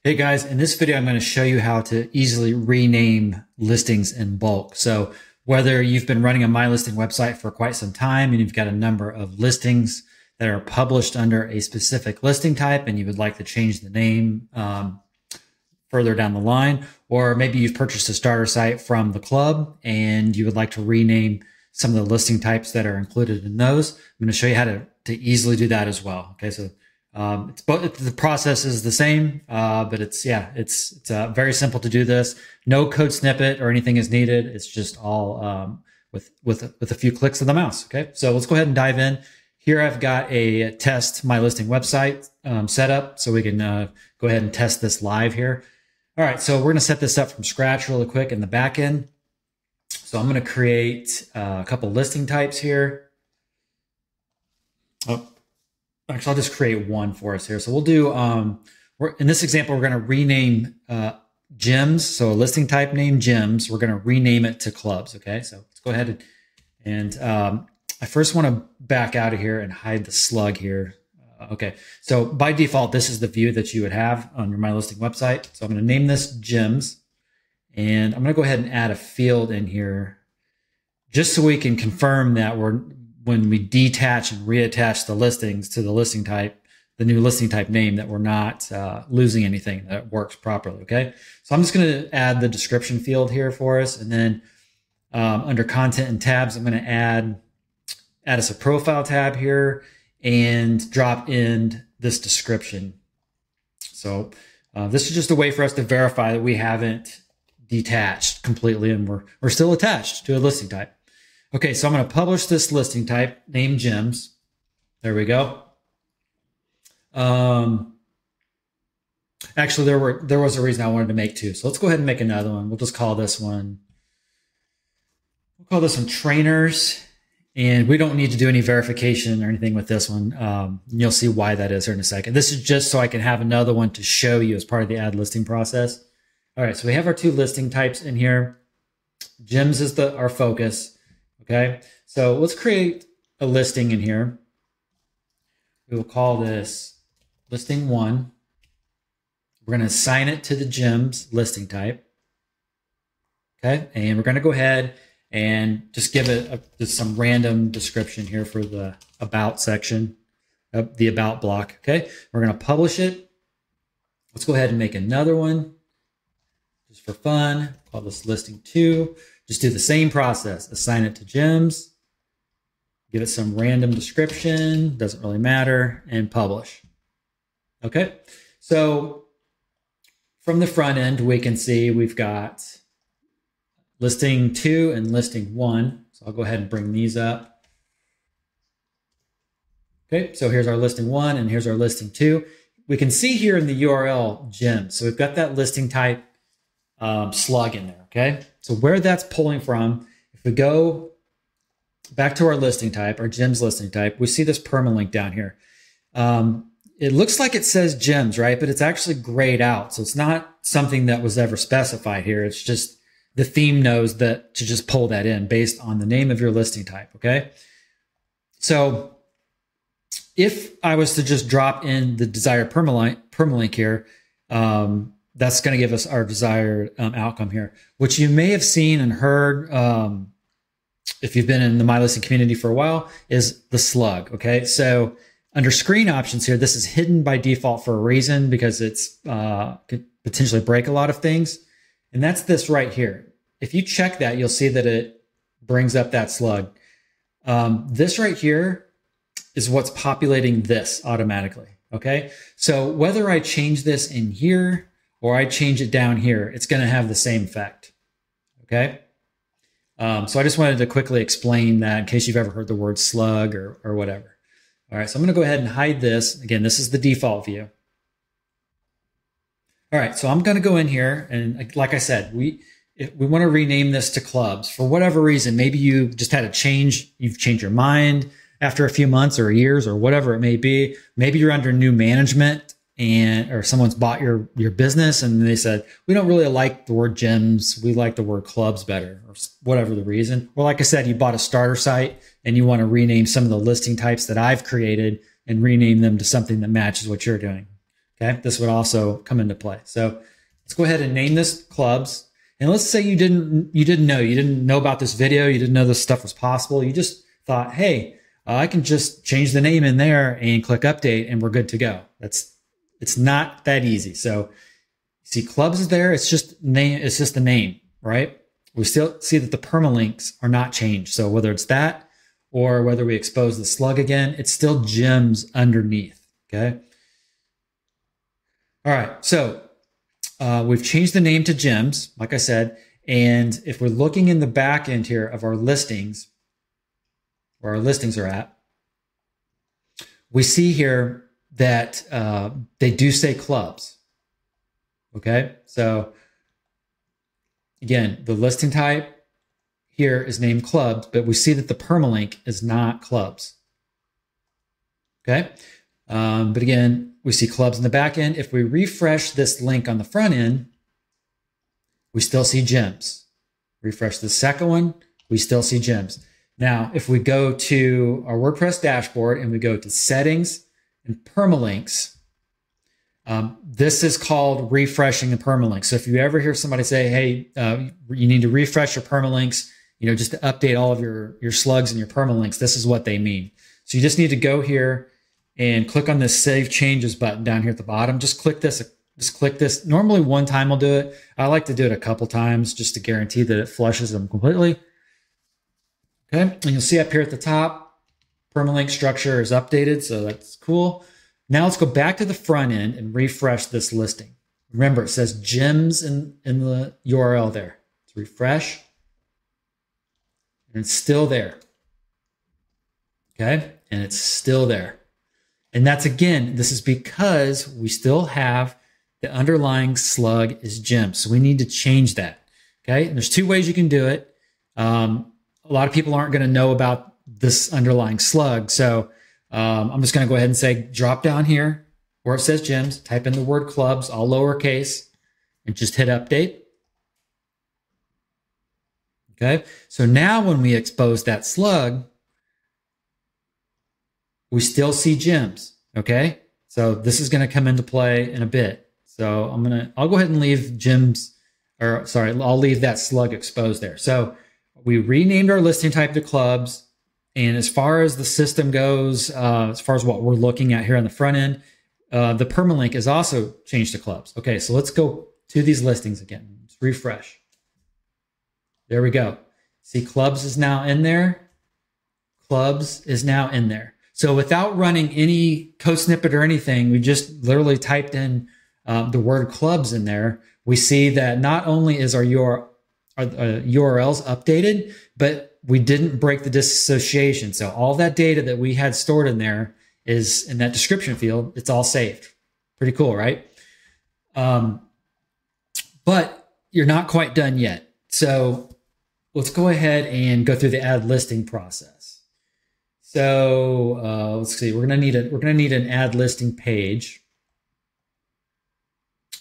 Hey guys, in this video, I'm going to show you how to easily rename listings in bulk. So whether you've been running a MyListing website for quite some time and you've got a number of listings that are published under a specific listing type and you would like to change the name further down the line, or maybe you've purchased a starter site from the club and you would like to rename some of the listing types that are included in those. I'm going to show you how to easily do that as well. Okay, so it's both, the process is the same, but it's very simple to do this. No code snippet or anything is needed. It's just all with a few clicks of the mouse. Okay, so let's go ahead and dive in. Here I've got a test MyListing website set up, so we can go ahead and test this live here. All right, so we're going to set this up from scratch really quick in the back end. So I'm going to create a couple listing types here. Oh. Actually, I'll just create one for us here. So we'll do, in this example, we're going to rename gyms. So a listing type name gyms, we're going to rename it to clubs. Okay, so let's go ahead and I first want to back out of here and hide the slug here. Okay, so by default, this is the view that you would have on your MyListing website. So I'm going to name this gyms, and I'm going to go ahead and add a field in here just so we can confirm that when we detach and reattach the listings to the listing type, the new listing type name, that we're not losing anything, that it works properly. Okay, so I'm just going to add the description field here for us, and then under content and tabs, I'm going to add us a profile tab here and drop in this description. So this is just a way for us to verify that we haven't detached completely and we're still attached to a listing type. Okay, so I'm going to publish this listing type named gyms. There we go. Actually, there was a reason I wanted to make two. So let's go ahead and make another one. We'll just call this one. We'll call this one trainers, and we don't need to do any verification or anything with this one. You'll see why that is here in a second. This is just so I can have another one to show you as part of the add listing process. All right, so we have our two listing types in here. Gyms is our focus. Okay, so let's create a listing in here. We will call this listing 1. We're going to assign it to the gyms listing type. Okay, and we're going to go ahead and just give it just some random description here for the about section, the about block. Okay, we're going to publish it. Let's go ahead and make another one just for fun. Call this listing 2. Just do the same process. Assign it to gyms, give it some random description, doesn't really matter, and publish. Okay, so from the front end, we can see we've got listing 2 and listing 1. So I'll go ahead and bring these up. Okay, so here's our listing 1 and here's our listing 2. We can see here in the URL gyms. So we've got that listing type slug in there. Okay, so where that's pulling from, if we go back to our listing type, our gyms listing type, we see this permalink down here. It looks like it says gyms, right? But it's actually grayed out. So it's not something that was ever specified here. It's just the theme knows that to just pull that in based on the name of your listing type. Okay, so if I was to just drop in the desired permalink here, that's going to give us our desired outcome here, which you may have seen and heard if you've been in the MyListing community for a while, is the slug. Okay, so under screen options here, this is hidden by default for a reason because it's could potentially break a lot of things, and that's this right here. If you check that, you'll see that it brings up that slug. This right here is what's populating this automatically. Okay, so whether I change this in here or I change it down here, it's going to have the same effect. Okay. So I just wanted to quickly explain that in case you've ever heard the word slug or whatever. All right. So I'm going to go ahead and hide this. Again, this is the default view. All right. So I'm going to go in here. And like I said, we want to rename this to clubs for whatever reason. Maybe you just had a change. You've changed your mind after a few months or years or whatever it may be. Maybe you're under new management or someone's bought your business and they said, we don't really like the word gyms. We like the word clubs better, or whatever the reason. Or like I said, you bought a starter site and you want to rename some of the listing types that I've created and rename them to something that matches what you're doing. Okay, this would also come into play. So let's go ahead and name this clubs. And let's say you didn't know about this video, you didn't know this stuff was possible. You just thought, hey, I can just change the name in there and click update and we're good to go. It's not that easy. So see, clubs is there. It's just name. It's just the name, right? We still see that the permalinks are not changed. So whether it's that or whether we expose the slug again, it's still gems underneath. Okay. All right. So we've changed the name to gems, like I said. And if we're looking in the back end here of our listings, where our listings are at, we see here that they do say clubs. Okay, so again, the listing type here is named clubs, but we see that the permalink is not clubs. Okay, but again, we see clubs in the back end. If we refresh this link on the front end, we still see gems. Refresh the second one, we still see gems. Now, if we go to our WordPress dashboard and we go to settings and permalinks, this is called refreshing the permalinks. So if you ever hear somebody say, hey, you need to refresh your permalinks, just to update all of your slugs and your permalinks, this is what they mean. So you just need to go here and click on this Save Changes button down here at the bottom. Just click this. Normally one time I'll do it. I like to do it a couple times just to guarantee that it flushes them completely. Okay, and you'll see up here at the top, permalink structure is updated, so that's cool. Now let's go back to the front end and refresh this listing. Remember, it says gems in the URL there. Let's refresh, and it's still there. Okay, and it's still there. And that's, again, this is because we still have the underlying slug is gems. So we need to change that. Okay, and there's two ways you can do it. A lot of people aren't going to know about this underlying slug. So I'm just going to go ahead and say, drop down here where it says gems, type in the word clubs, all lowercase, and just hit update. Okay. So now when we expose that slug, we still see gems. Okay. So this is going to come into play in a bit. So I'll go ahead and leave gems, or sorry, I'll leave that slug exposed there. So we renamed our listing type to clubs. And as far as the system goes, as far as what we're looking at here on the front end, the permalink is also changed to clubs. Okay, so let's go to these listings again. Let's refresh. There we go. See, clubs is now in there. Clubs is now in there. So without running any code snippet or anything, we just literally typed in the word clubs in there. We see that not only is our URLs updated, but we didn't break the disassociation. So all that data that we had stored in there is in that description field. It's all saved. Pretty cool, right? But you're not quite done yet. So let's go ahead and go through the add listing process. So let's see. We're gonna need an add listing page.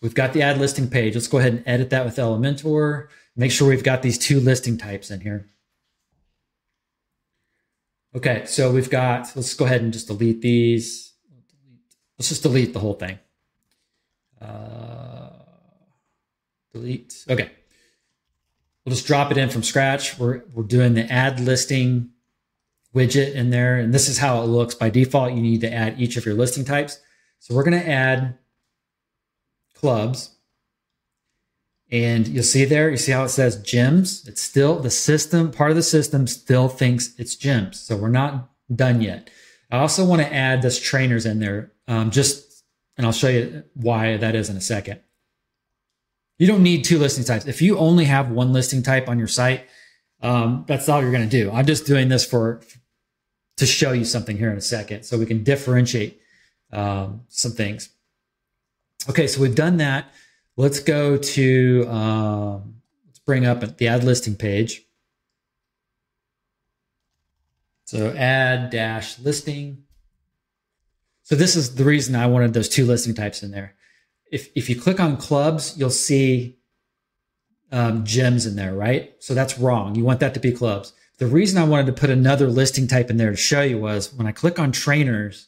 We've got the add listing page. Let's go ahead and edit that with Elementor. Make sure we've got these two listing types in here. Okay, so let's go ahead and just delete these. Let's just delete the whole thing. Delete. Okay. We'll just drop it in from scratch. We're doing the add listing widget in there. And this is how it looks. By default, you need to add each of your listing types. So we're going to add clubs. And you'll see there, you see how it says gems? It's still the system, part of the system still thinks it's gems. So we're not done yet. I also want to add this trainers in there, and I'll show you why that is in a second. You don't need two listing types. If you only have one listing type on your site, that's all you're going to do. I'm just doing this to show you something here in a second so we can differentiate some things. Okay, so we've done that. Let's go to, let's bring up the add listing page. So add dash listing. So this is the reason I wanted those two listing types in there. If you click on clubs, you'll see gems in there, right? So that's wrong. You want that to be clubs. The reason I wanted to put another listing type in there to show you was when I click on trainers,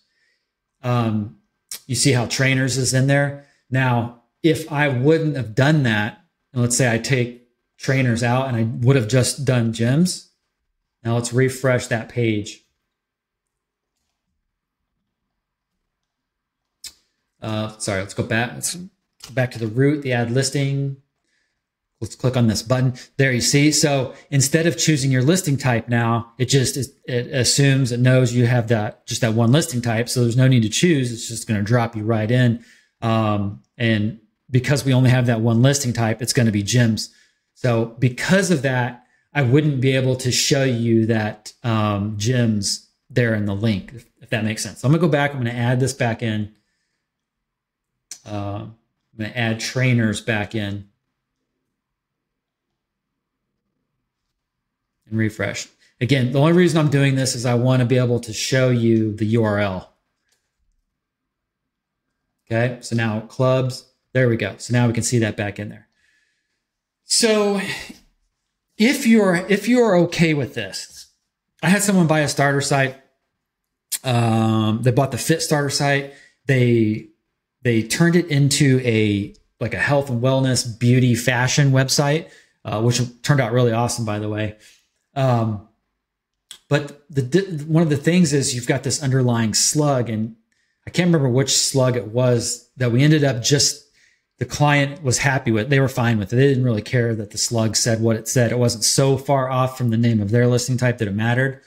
You see how trainers is in there. Now, if I wouldn't have done that, and let's say I take trainers out and I would have just done gyms. Now let's refresh that page. Sorry, let's go back. Let's go back to the root, the add listing. Let's click on this button. There you see. So instead of choosing your listing type now, it assumes, it knows you have just that one listing type. So there's no need to choose. It's just going to drop you right in. And because we only have that one listing type, it's going to be gyms. So because of that, I wouldn't be able to show you that gyms there in the link, if that makes sense. So I'm going to go back. I'm going to add this back in. I'm going to add trainers back in and refresh. Again, the only reason I'm doing this is I want to be able to show you the URL. Okay, so now clubs, there we go. So now we can see that back in there. So if you're okay with this, I had someone buy a starter site. They bought the Fit starter site. They turned it into a health and wellness, beauty, fashion website, which turned out really awesome, by the way. But one of the things is you've got this underlying slug, and I can't remember which slug it was that we ended up the client was happy with. They were fine with it. They didn't really care that the slug said what it said. It wasn't so far off from the name of their listing type that it mattered.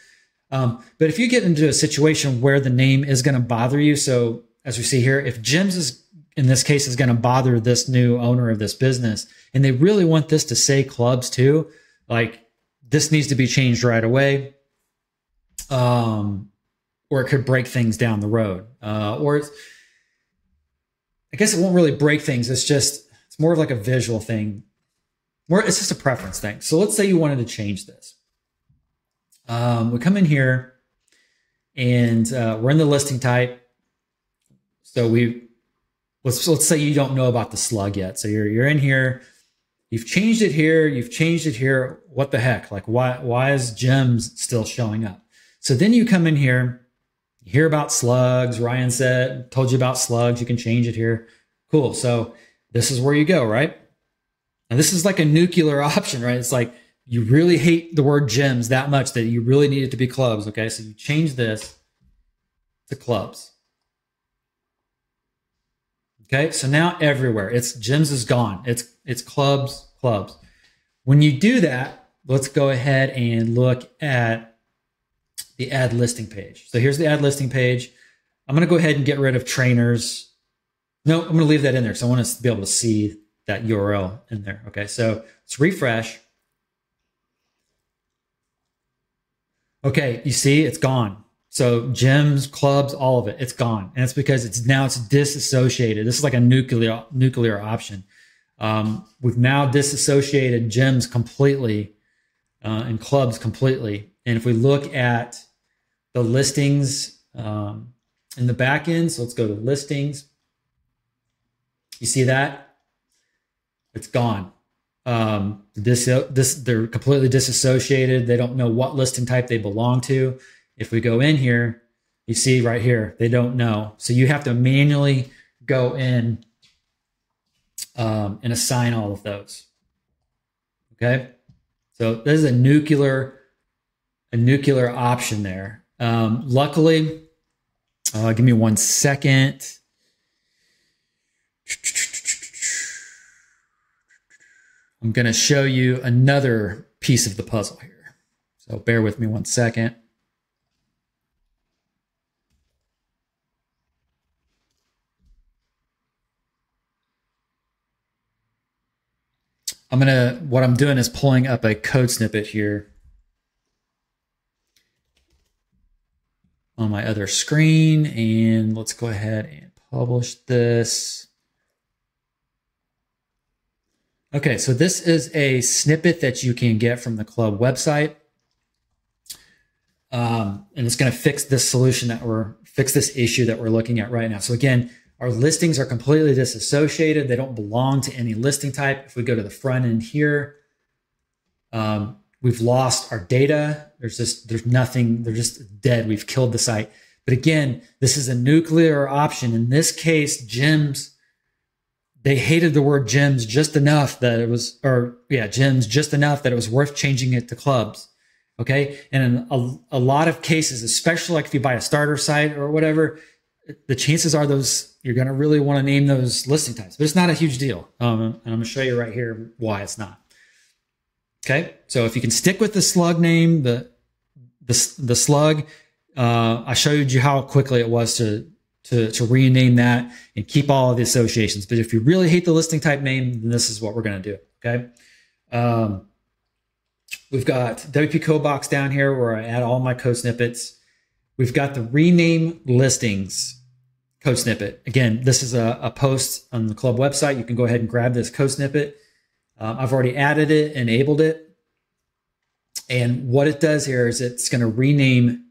But if you get into a situation where the name is going to bother you, so as we see here, if gyms in this case is going to bother this new owner of this business, and they really want this to say clubs too, this needs to be changed right away. Or it could break things down the road. I guess it won't really break things. It's more of like a visual thing. It's just a preference thing. So let's say you wanted to change this. We come in here and we're in the listing type. So let's say you don't know about the slug yet. So you're in here. You've changed it here. You've changed it here. What the heck? Why is gyms still showing up? So then you come in here. You hear about slugs. Ryan told you about slugs. You can change it here. Cool. So this is where you go, right? Now this is like a nuclear option, right? It's like you really hate the word gyms that much that you really need it to be clubs. Okay. So you change this to clubs. Okay. So now everywhere gyms is gone. It's clubs. When you do that, let's go ahead and look at the add listing page. So here's the add listing page. I'm going to go ahead and get rid of trainers. No, I'm going to leave that in there. So I want us to be able to see that URL in there. Okay. So let's refresh. Okay. You see it's gone. So gyms, clubs, all of it, it's gone. And it's because it's disassociated. This is like a nuclear option. We've now disassociated gyms completely and clubs completely. And if we look at the listings in the back end, so let's go to listings. You see that? It's gone. They're completely disassociated. They don't know what listing type they belong to. If we go in here, you see right here, they don't know. So you have to manually go in and assign all of those. Okay. So this is a nuclear option there. Luckily, give me 1 second. I'm going to show you another piece of the puzzle here. So bear with me 1 second. What I'm doing is pulling up a code snippet here on my other screen, and let's go ahead and publish this. Okay, so this is a snippet that you can get from the club website. And it's going to fix this this issue that we're looking at right now. So again, our listings are completely disassociated. They don't belong to any listing type. If we go to the front end here, we've lost our data. There's nothing. They're just dead. We've killed the site. But again, this is a nuclear option. In this case, gyms, they hated the word gyms just enough that it was, gyms just enough that it was worth changing it to clubs. Okay. And in a lot of cases, especially like if you buy a starter site or whatever, the chances are you're going to really want to name those listing types, but it's not a huge deal. And I'm going to show you right here why it's not. Okay. So if you can stick with the slug name, the slug, I showed you how quickly it was to rename that and keep all of the associations. But if you really hate the listing type name, then this is what we're going to do. Okay. We've got WP code box down here where I add all my code snippets. We've got the rename listings code snippet. Again, this is a post on the club website. You can go ahead and grab this code snippet. I've already added it, enabled it. And what it does here is it's going to rename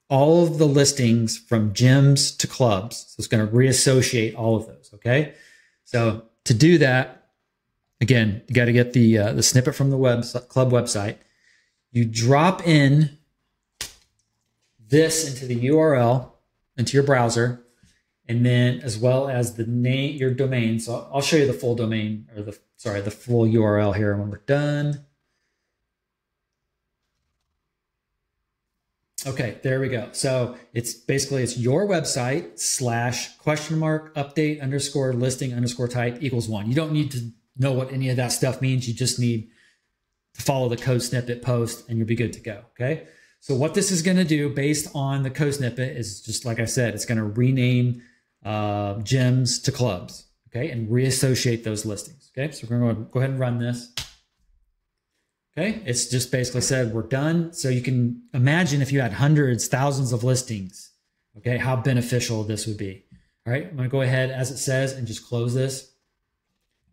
all of the listings from gyms to clubs. So it's going to reassociate all of those. Okay. So to do that, again, you got to get the snippet from the club website. You drop in this into the URL, into your browser, and then as well as the name, your domain. So I'll show you the full domain, or the full URL here when we're done. Okay, there we go. So it's your website / !update _ _listing _ type = 1. You don't need to know what any of that stuff means. You just need to follow the code snippet post and you'll be good to go. Okay. So what this is going to do based on the code snippet is just like I said, it's going to rename gyms to clubs. Okay. And reassociate those listings. Okay. So we're going to go ahead and run this. Okay. It's just basically said we're done. So you can imagine if you had hundreds, thousands of listings, okay, how beneficial this would be. All right. I'm going to go ahead as it says and just close this.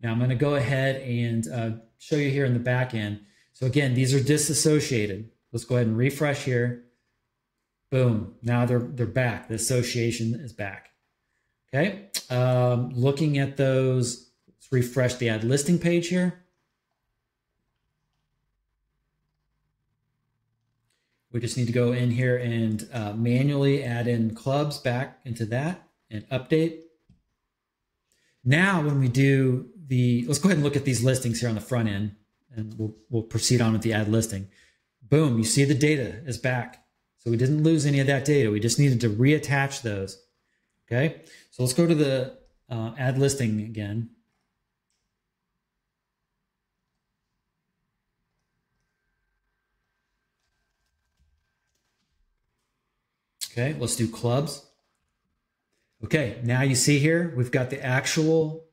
Now I'm going to go ahead and show you here in the back end. So again, these are disassociated. Let's go ahead and refresh here. Boom. Now they're back. The association is back. Okay. Looking at those, let's refresh the add listing page here. We just need to go in here and manually add in clubs back into that and update. Now, when we do let's go ahead and look at these listings here on the front end, and we'll proceed on with the add listing. Boom, you see the data is back. So we didn't lose any of that data. We just needed to reattach those. Okay, so let's go to the add listing again. Okay, let's do clubs. Okay, now you see here, we've got the actual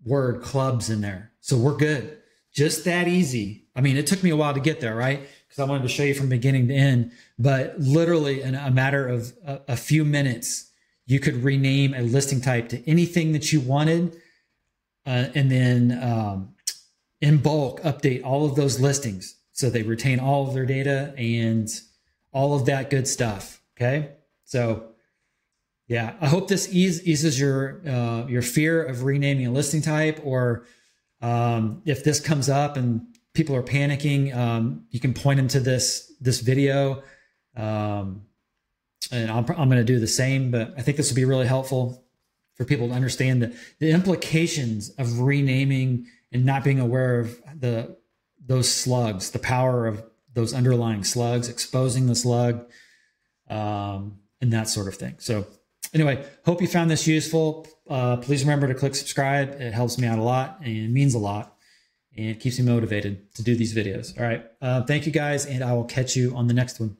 word clubs in there. So we're good. Just that easy. I mean, it took me a while to get there, right? Because I wanted to show you from beginning to end, but literally in a matter of a few minutes, you could rename a listing type to anything that you wanted. And then in bulk, update all of those listings. So they retain all of their data and all of that good stuff. Okay. So yeah, I hope this eases your fear of renaming a listing type, or if this comes up and people are panicking, you can point them to this video, and I'm going to do the same. But I think this will be really helpful for people to understand the implications of renaming and not being aware of those slugs, the power of those underlying slugs, exposing the slug, and that sort of thing. So anyway, hope you found this useful. Please remember to click subscribe. It helps me out a lot and it means a lot and it keeps me motivated to do these videos. All right. Thank you guys, and I will catch you on the next one.